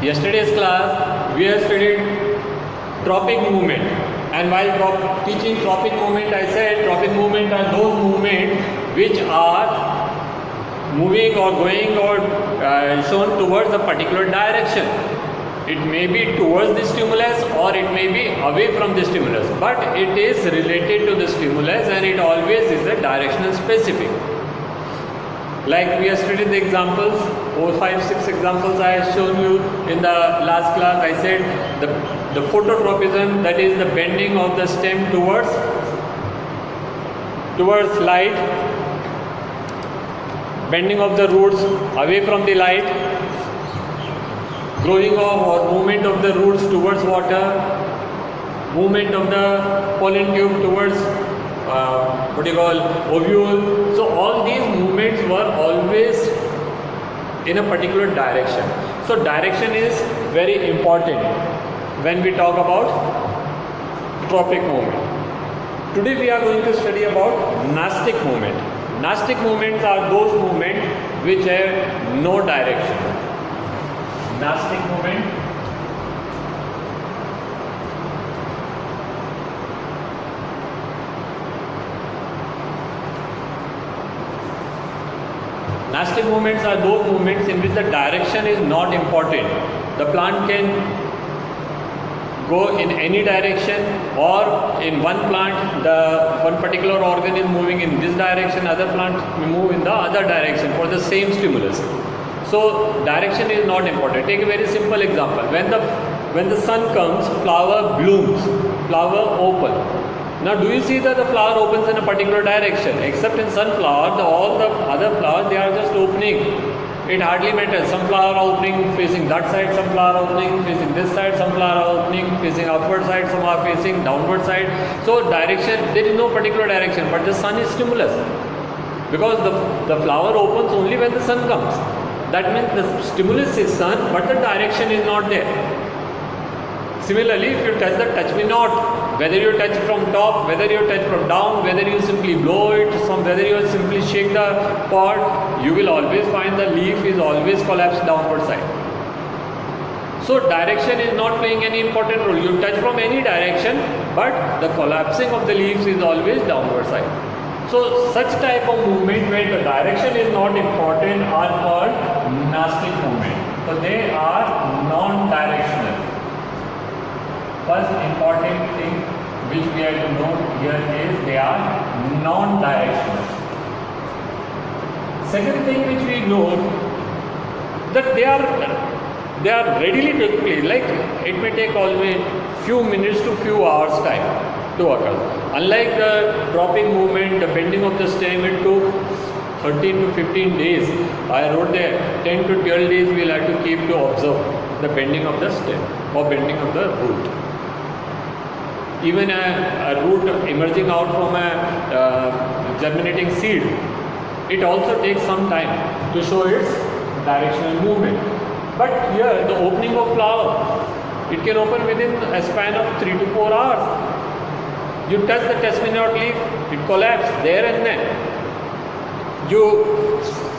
Yesterday's class we have studied tropic movement, and while teaching tropic movement I said tropic movement are those movements which are moving or going or shown towards a particular direction. It may be towards the stimulus or it may be away from the stimulus, but it is related to the stimulus and it always is a directional specific. Like we have studied the examples, 4, 5, 6 examples I have shown you in the last class. I said the phototropism, that is the bending of the stem towards light, bending of the roots away from the light, growing of or movement of the roots towards water, movement of the pollen tube towards ovule. So all these movements were always in a particular direction. So direction is very important when we talk about tropic movement. Today we are going to study about nastic movement. Nastic movements are those movements which have no direction. Nastic movement. Nastic movements are those movements in which the direction is not important. The plant can go in any direction, or in one plant one particular organ is moving in this direction, other plant will move in the other direction for the same stimulus. So direction is not important. Take a very simple example. When the sun comes, flower blooms, flower open. Now do you see that the flower opens in a particular direction? Except in sunflower, all the other flowers, they are just opening. It hardly matters. Some flower are opening facing that side, some flower are opening facing this side, some flower are opening facing upward side, some are facing downward side. So direction, there is no particular direction, but the sun is stimulus. Because the flower opens only when the sun comes. That means the stimulus is sun, but the direction is not there. Similarly, if you touch the touch me not, whether you touch from top, whether you touch from down, whether you simply blow it, whether you simply shake the pot, you will always find the leaf is always collapsed downward side. So direction is not playing any important role. You touch from any direction, but the collapsing of the leaves is always downward side. So such type of movement where the direction is not important are called nastic movement. So they are non-directional. First important thing which we have to know here is they are non-directional. Second thing which we know that they are readily take place. Like it may take always few minutes to few hours time to occur. Unlike the dropping movement, the bending of the stem, it took 13 to 15 days. I wrote there 10 to 12 days we will have to keep to observe the bending of the stem or bending of the root. Even a root emerging out from a germinating seed, it also takes some time to show its directional movement. But here the opening of flower, it can open within a span of 3 to 4 hours. You touch the touch-me-not leaf, it collapses there and then. You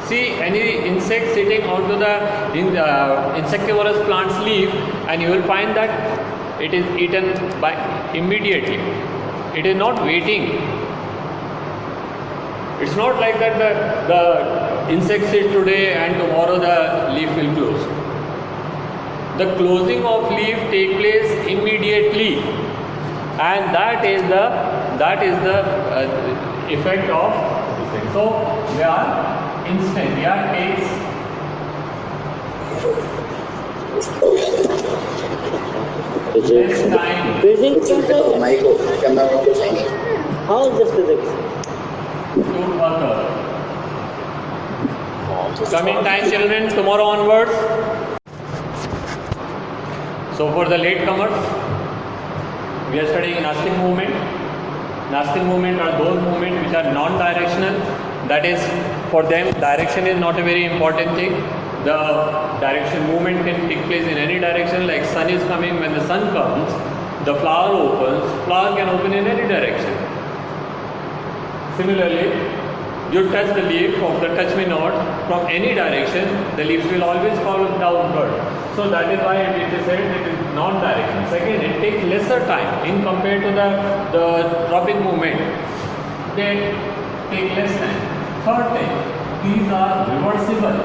see any insect sitting onto the insectivorous plant's leaf, and you will find that it is eaten by immediately. It is not waiting. It's not like that the insect sits today and tomorrow the leaf will close. The closing of leaf takes place immediately, and that is the effect of this thing. So they are instant. They are takes. Physics. Physics? How is this physics? Coming time, children, tomorrow onwards. So for the latecomers, we are studying nastic movement. Nastic movement are those movements which are non-directional. That is, for them, direction is not a very important thing. The direction movement can take place in any direction. Like sun is coming, when the sun comes, the flower opens. Flower can open in any direction. Similarly, you touch the leaf of the touch me not from any direction, the leaves will always fall downward. So that is why it is said it is non-direction. Second, it takes lesser time in compared to the tropic movement. They take less time. Third thing, these are reversible.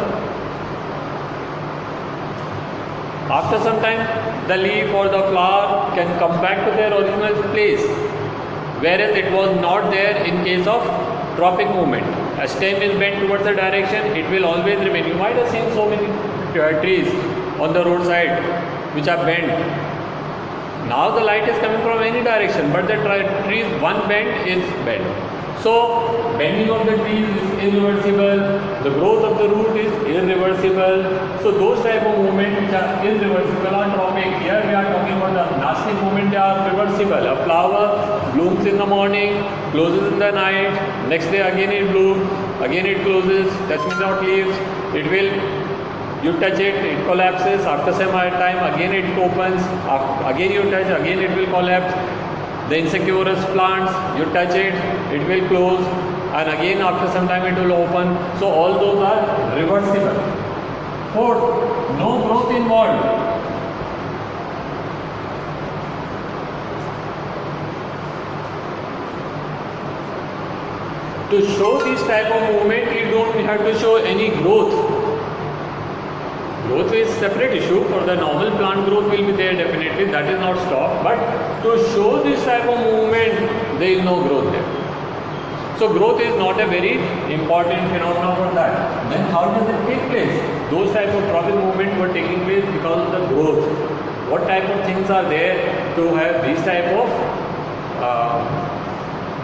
After some time, the leaf or the flower can come back to their original place, whereas it was not there in case of tropic movement. A stem is bent towards the direction, it will always remain. You might have seen so many trees on the roadside which are bent. Now the light is coming from any direction, but the trees, one bend is bent. So bending of the trees is irreversible, the growth of the root is irreversible. So those type of movements which are irreversible are tropic. Here we are talking about the nastic movement, they are reversible. A flower blooms in the morning, closes in the night, next day again it blooms, again it closes, touch me not leaves, it will, you touch it, it collapses, after some time again it opens, again you touch, again it will collapse. The insectivorous plants, you touch it, it will close, and again after some time it will open. So all those are reversible. Fourth, no growth involved. To show this type of movement, you don't have to show any growth. Growth is separate issue. For the normal plant growth will be there definitely, that is not stopped. But to show this type of movement, there is no growth there. So growth is not a very important phenomenon for that. Then how does it take place? Those type of tropic movement were taking place because of the growth. What type of things are there to have this type of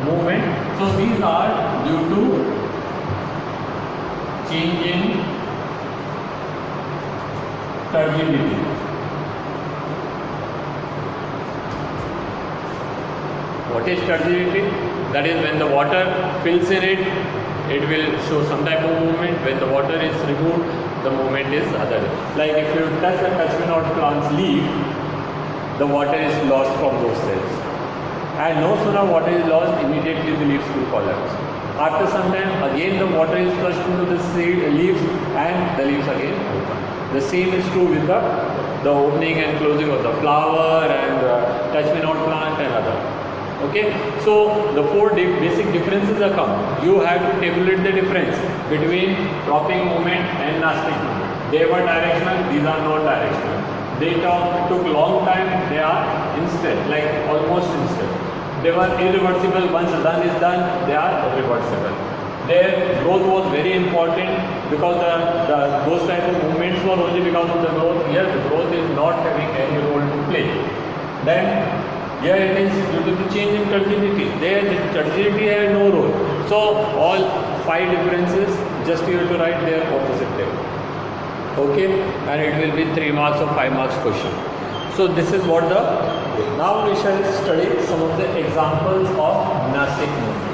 movement? So these are due to change in turbidity. What is turbidity? That is when the water fills in it, it will show some type of movement. When the water is removed, the movement is other. Like if you touch the touch-me-not plant's leaf, the water is lost from those cells. And no sooner water is lost, immediately the leaves will collapse. After some time, again the water is flushed into the leaves and the leaves again open. The same is true with the opening and closing of the flower and touch-me-not plant and other. Okay, so the four basic differences are come. You have to tabulate the difference between tropic movement and nastic movement. They were directional, these are not directional. They took long time, they are instant, like almost instant. They were irreversible, once done is done, they are reversible. Their growth was very important because those type of movements were only because of the growth. Here the growth is not having any role to play. Then here it is due to the change in turbidity. There the turbidity had no role. So all five differences, just you have to write their opposite there. Okay, and it will be 3 marks or 5 marks question. So this is what now we shall study some of the examples of nastic movement.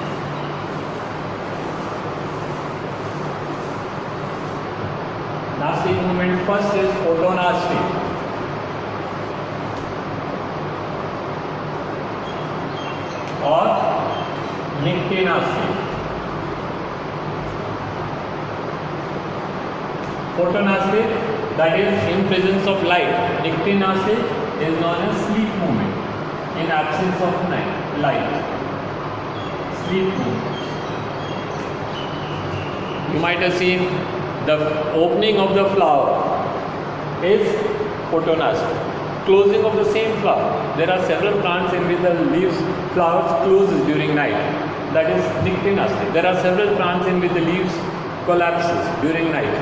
Nastic movement first is photonastic. Or nictinastic. Photonastic, that is in presence of light. Nictinastic is known as sleep movement, in absence of light. Sleep movement. You might have seen the opening of the flower is photonastic. Closing of the same flower. There are several plants in which the leaves, flowers closes during night. That is nictinastic. There are several plants in which the leaves collapses during night,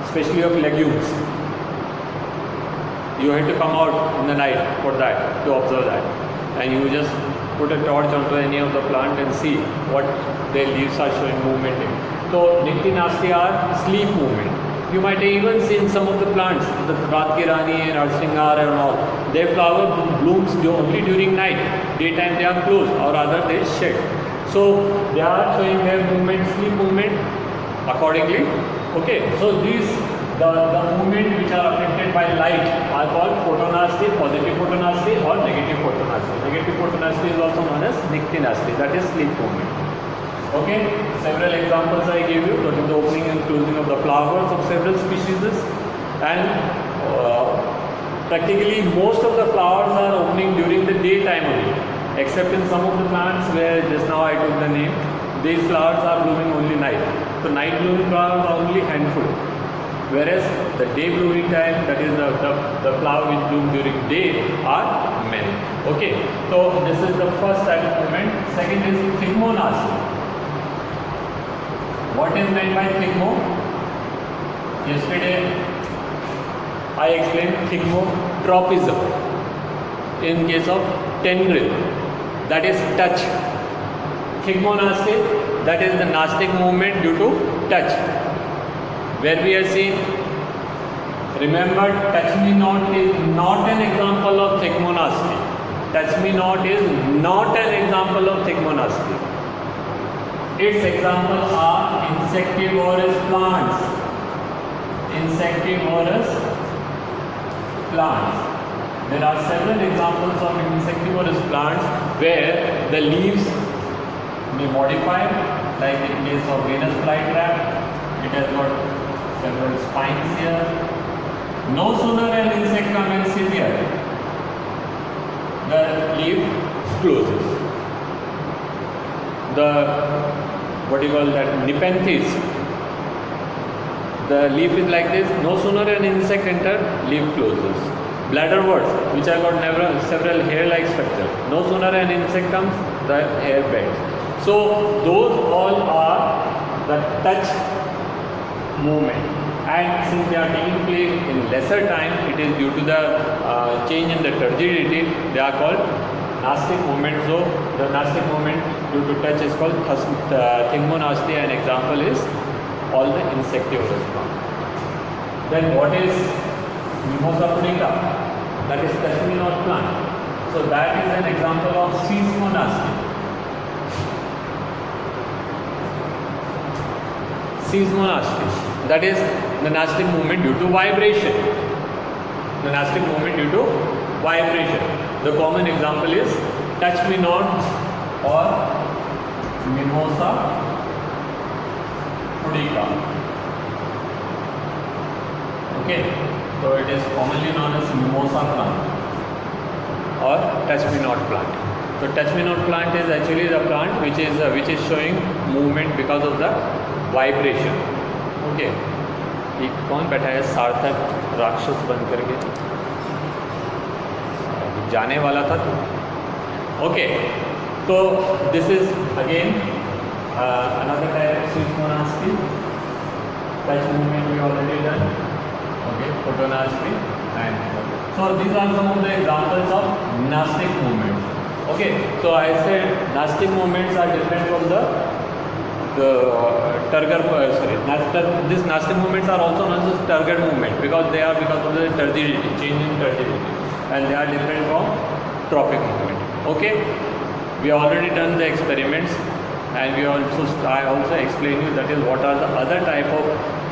especially of legumes. You have to come out in the night for that, to observe that. And you just put a torch onto any of the plant and see what their leaves are showing movement in. So nictinastic are sleep movement. You might have even seen some of the plants, the Raat Ki Rani and Arsingar and all. Their flower blooms only during night. Daytime they are closed or rather they shed. So they are showing their movement, sleep movement accordingly. Okay, so these the movement which are affected by light are called photonastic, positive photonastic or negative photonastic. Negative photonastic is also known as nictinastic, that is sleep movement. Okay, several examples I gave you, that is the opening and closing of the flowers of several species, and practically most of the flowers are opening during the daytime only, except in some of the plants where just now I took the name, these flowers are blooming only night. So night blooming flowers are only handful, whereas the day blooming time, that is the flower which bloom during day, are many. Okay, so this is the first type of movement. Second is thigmonasty. What is meant by thigmo? Yesterday I explained thigmotropism in case of tendril, that is touch. Thigmonasty, that is the nastic movement due to touch, where we are seeing, remember, touch me not is not an example of thigmonasty. Touch me not is not an example of thigmonasty. Its examples are insectivorous plants. Insectivorous plants. There are several examples of insectivorous plants where the leaves may modify, like in case of Venus flytrap, it has got several spines here. No sooner an insect commences here, the leaf closes. What do you call that, Nepenthes, the leaf is like this. No sooner an insect enters, leaf closes. Bladderworts, which have got several hair-like structures. No sooner an insect comes, the hair bends. So those all are the touch movement, and since they are taking place in lesser time, it is due to the change in the turgidity, they are called nastic movement. So the nastic movement due to touch is called thigmonasty. An example is all the insectivorous plants. Then what is Mimosa pudica? That is touch me not plant. So that is an example of seismonasty. Seismonasty, that is the nastic movement due to vibration. The nastic movement due to vibration. The common example is touch me not or Mimosa pudica. Okay, so it is commonly known as mimosa plant or touch me not plant. So touch me not plant is actually the plant which is showing movement because of the vibration. Okay, ये कौन बैठा है सार्थक राक्षस बन करके, जाने वाला था तो. Okay, so this is again another type of seismonasty. Touch movement we already done. Okay, photonasty, and so these are some of the examples of nastic movements. Okay, so I said nastic movements are different from the turgor. These nastic movements are also known as turgor movement because they are because of the turgidity, change in turgidity, and they are different from tropic movement. Okay, we have already done the experiments, and I also explained you that is what are the other type of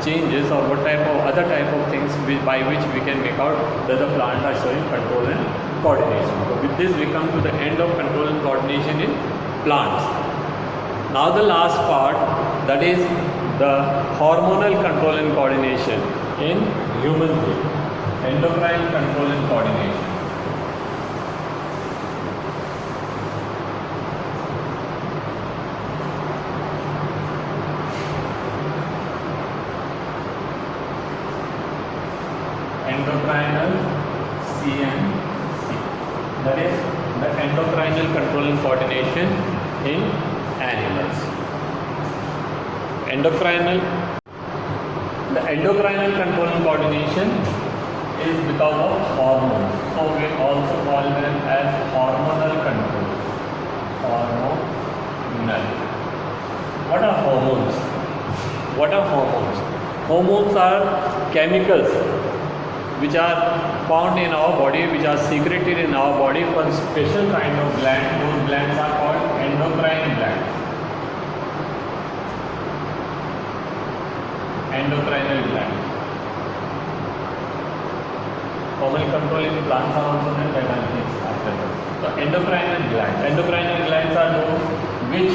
changes or what type of other type of things by which we can make out that the plant are showing control and coordination. So with this we come to the end of control and coordination in plants. Now the last part, that is the hormonal control and coordination in human being. Endocrine control and coordination. Endocrinal CNC, that is the endocrinal control and coordination in animals. The endocrinal control and coordination is because of hormones. So we also call them as hormonal control. Hormonal. What are hormones? What are hormones? Hormones are chemicals which are found in our body, which are secreted in our body for a special kind of gland. Those glands are called endocrine glands. Endocrinal gland. Hormonal control in plants are also done by after that. So endocrinal glands. Endocrinal glands are those which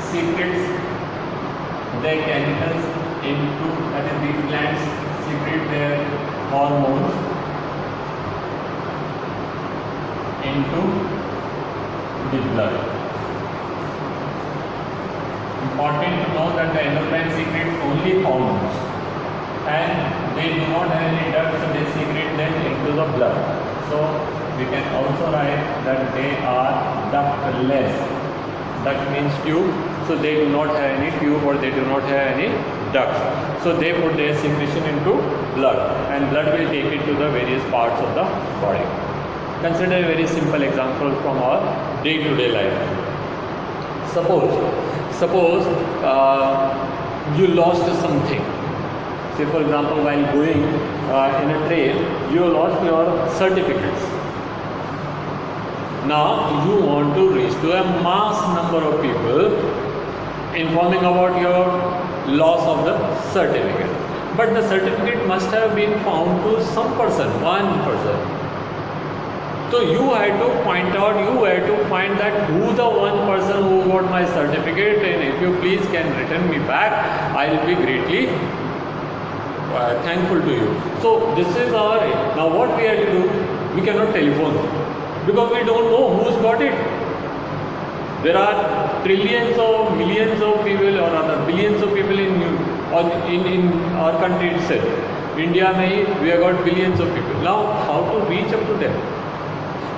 secretes their chemicals into, that is these glands secrete their hormones into the blood. Important to know that the endocrine secretes only hormones and they do not have any ducts, so they secrete them into the blood. So we can also write that they are ductless. Duct means tube, so they do not have any tube or they do not have any ducts. So they put their secretion into blood and blood will take it to the various parts of the body. Consider a very simple example from our day-to-day life. Suppose you lost something. Say for example, while going in a train, you lost your certificates. Now you want to reach to a mass number of people informing about your loss of the certificate. But the certificate must have been found to some person, one person. So you had to point out, you had to find that who the one person who got my certificate, and if you please can return me back, I will be greatly thankful to you. So this is our, now what we have to do, we cannot telephone because we don't know who's got it. There are trillions or millions of people or rather billions of people in our country itself. India mein we have got billions of people. Now how to reach up to them?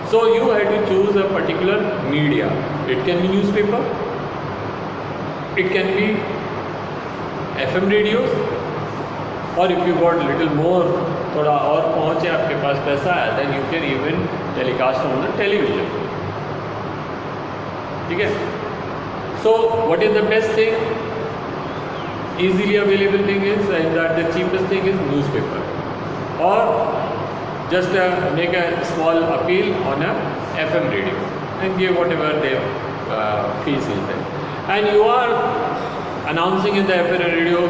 So you have to choose a particular media. It can be newspaper, it can be FM radios, or if you got little more, थोड़ा और पहुँच है आपके पास पैसा है, then you can even telecast on the television. ठीक है? So what is the best thing? Easily available thing is, and that the cheapest thing is newspaper, or just make a small appeal on a FM radio and give whatever their fees is there. And you are announcing in the FM radio,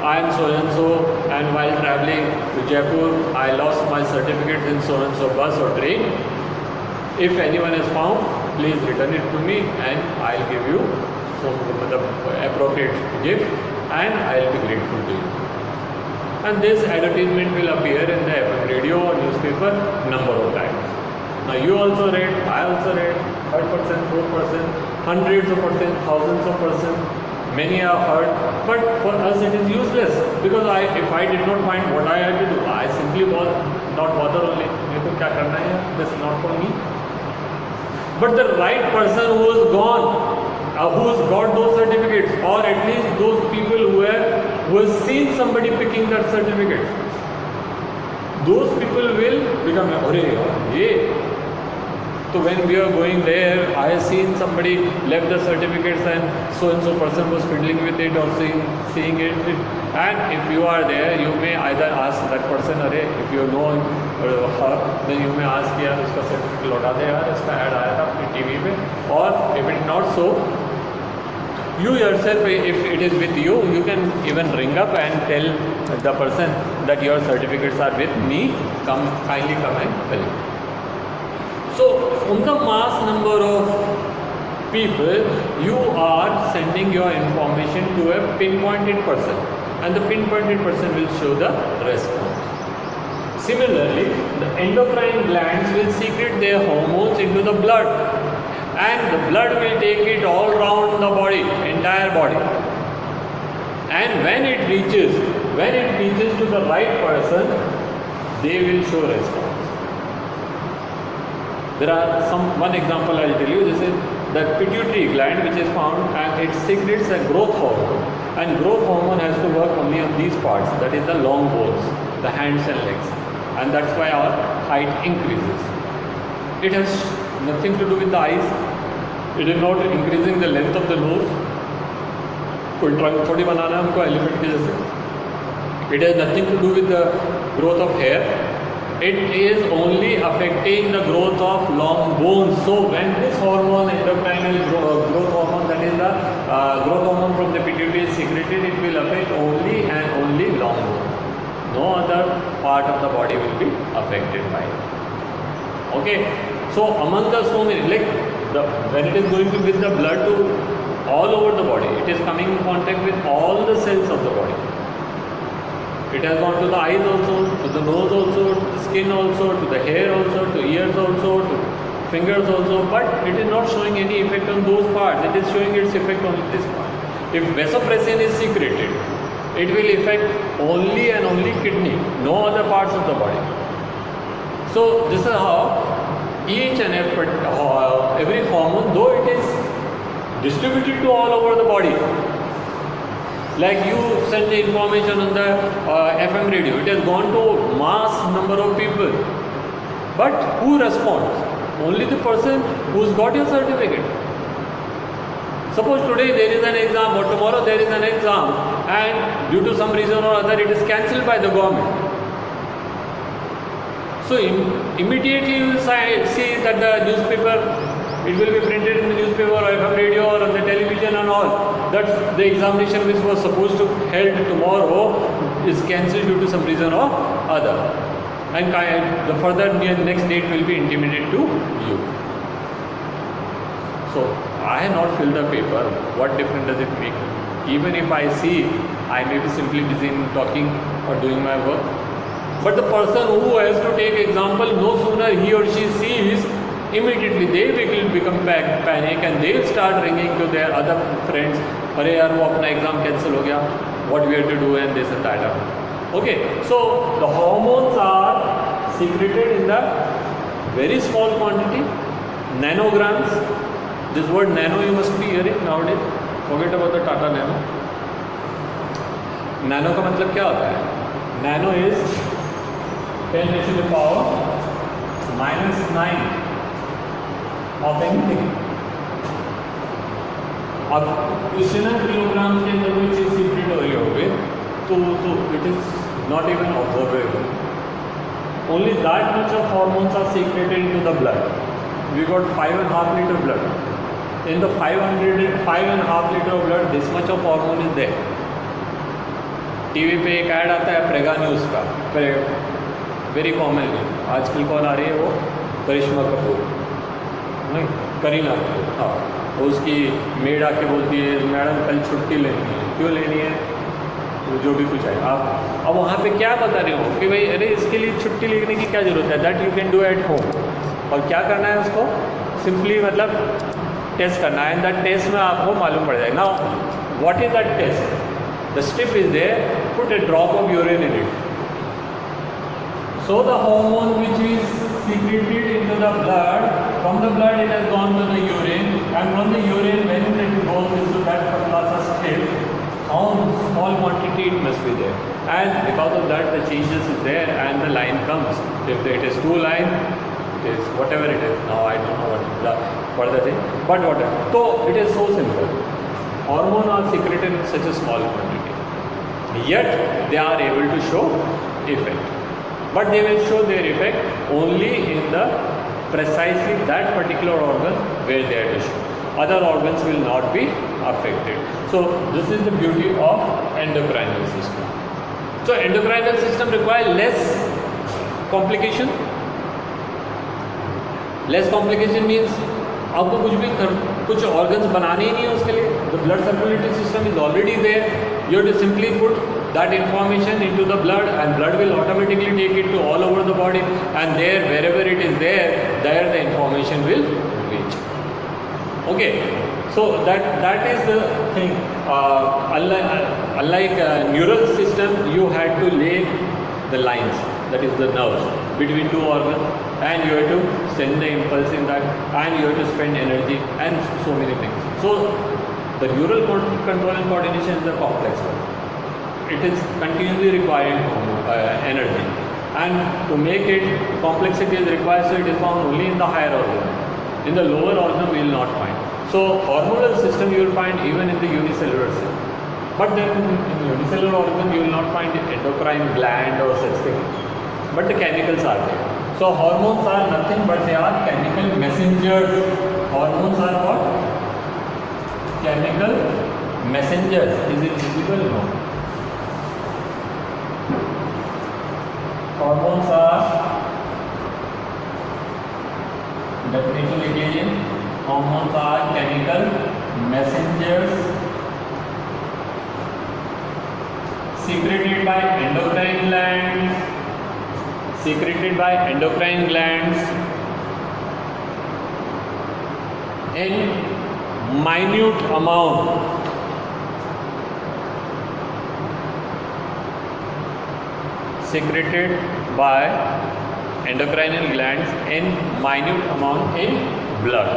I am so and so, and while traveling to Jaipur, I lost my certificate in so and so bus or train. If anyone is found, please return it to me, and I'll give you the appropriate gift, and I'll be grateful to you. And this advertisement will appear in the FM radio or newspaper number of times. Now you also read, I also read, 3rd person, 4th person, hundreds of person, thousands of person, many are heard, but for us it is useless because if I did not find what I had to do, I simply was not bother only. This is not for me. But the right person who is gone, who has got those certificates, or at least those people who have seen somebody picking that certificate, those people will become, so when we are going there, I have seen somebody left the certificates and so person was fiddling with it or seeing it. And if you are there, you may either ask that person, if you know her, then you may ask, yaar, uska certificate लौटा दे यार, इसका ad आया था अपनी TV पे. Or if it not so, you yourself, if it is with you, you can even ring up and tell the person that your certificates are with me, kindly come and collect. So from the mass number of people, you are sending your information to a pinpointed person, and the pinpointed person will show the response. Similarly, the endocrine glands will secrete their hormones into the blood, and the blood will take it all around the body, entire body. And when it reaches to the right person, they will show response. There are one example I'll tell you. This is the pituitary gland, which is found, and it secretes a growth hormone. And growth hormone has to work only on these parts, that is the long bones, the hands and legs, and that's why our height increases. It has nothing to do with the eyes. It is not increasing the length of the nose. कोई trunk थोड़ी बनाना है हमको elephant के जैसे. It has nothing to do with the growth of hair. It is only affecting the growth of long bones. So when this hormone, endocrinal growth hormone, that is the growth hormone from the pituitary is secreted, it will affect only and only long bones. No other part of the body will be affected by it. Okay. So among the so many, like when it is going to with the blood to all over the body, it is coming in contact with all the cells of the body. It has gone to the eyes also, to the nose also, to the skin also, to the hair also, to ears also, to fingers also, but it is not showing any effect on those parts. It is showing its effect on this part. If vasopressin is secreted, it will affect only and only kidney, no other parts of the body. So this is how each and every hormone, though it is distributed to all over the body, like you send the information on the FM radio, it has gone to mass number of people, but who responds? Only the person who's got your certificate. Suppose today there is an exam or tomorrow there is an exam and due to some reason or other it is cancelled by the government. So immediately you will see that the newspaper, it will be printed in the newspaper or FM radio or on the television and all, that the examination which was supposed to held tomorrow is cancelled due to some reason or other. And the further next date will be intimated to you. So I have not filled the paper. What difference does it make? Even if I see, I may be simply busy in talking or doing my work. But the person who has to take example, no sooner he or she sees, immediately they will become panic and they will start ringing to their other friends. अरे यार वो अपना exam cancel हो गया. What we have to do and this and that. Okay, so the hormones are secreted in the very small quantity, nanograms. This word nano you must be hearing nowadays. Forget about the Tata Nano. Nano का मतलब क्या होता है? Nano is 10 raised to the power -9 of anything. अब इतने kilogram के अंदर कोई चीज़ सीक्रेट हो रही होगी तो it is not even observable. Only that much of hormones are secreted into the blood. We got 5.5 liter blood. In the 5.5 liter of blood, this much of hormone is there. TV पे एक add आता है प्रेगा news का, very commonly आजकल कौन आ रही है वो करिश्मा कपूर, नहीं करीना कपूर, हाँ, उसकी मेड आके बोलती है मैडम कल छुट्टी लेनी है, क्यों लेनी है, जो भी कुछ है आप अब वहाँ पे क्या बता रहे हो कि भाई अरे इसके लिए छुट्टी लेने की क्या ज़रूरत है, that you can do at home. और क्या करना है उसको सिंपली मतलब टेस्ट करना है, एंड दैट टेस्ट में आपको मालूम पड़ जाएगा. Now what is that test? The strip is there, put a drop of urine in it. So the hormone which is secreted into the blood, from the blood it has gone to the urine, and from the urine when it goes into that patla strip, how small quantity it must be there, and because of that the changes is there and the line comes. If it is 2 line, it is whatever it is. Now I don't know what is the further thing, but whatever. So it is so simple. Hormones are secreted in such a small quantity, yet they are able to show effect. But they will show their effect only in the precisely that particular organ where they are to show. Other organs will not be affected. So this is the beauty of endocrinal system. So endocrinal system require less complication. Less complication means आपको कुछ organs बनाने ही नहीं है उसके लिए. The blood circulatory system is already there. You have to simply put that information into the blood, and blood will automatically take it to all over the body, and there wherever it is there the information will reach. Okay, so that is the thing. Unlike neural system, you had to lay the lines, that is the nerves, between two organs, and you have to send the impulse in that, and you have to spend energy and so many things. So the neural control and coordination is a complex one. It is continually requiring energy, and to make it complexity is required, so it is found only in the higher organ. In the lower organ we will not find. So hormonal system you will find even in the unicellular cell, but then in unicellular organ you will not find endocrine gland or such thing, but the chemicals are there. So hormones are nothing but they are chemical messengers. Hormones are what? Chemical messengers. Is it visible? No. Hormones are definition again Hormones are chemical messengers secreted by endocrine glands in minute amount secreted by endocrine glands in minute amount in blood.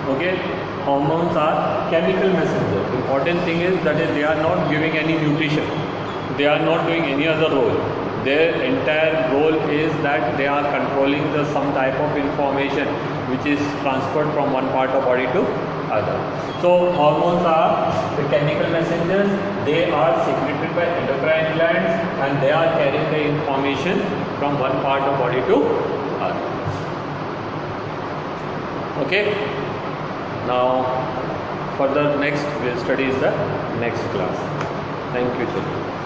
Okay, hormones are chemical messengers. Important thing is that they are not giving any nutrition. They are not doing any other role. Their entire role is that they are controlling some type of information which is transferred from one part of body to other. So hormones are the chemical messengers. They are secreted by endocrine glands and they are carrying the information from one part of body to other. Okay. Now further next we'll study is the next class. Thank you children.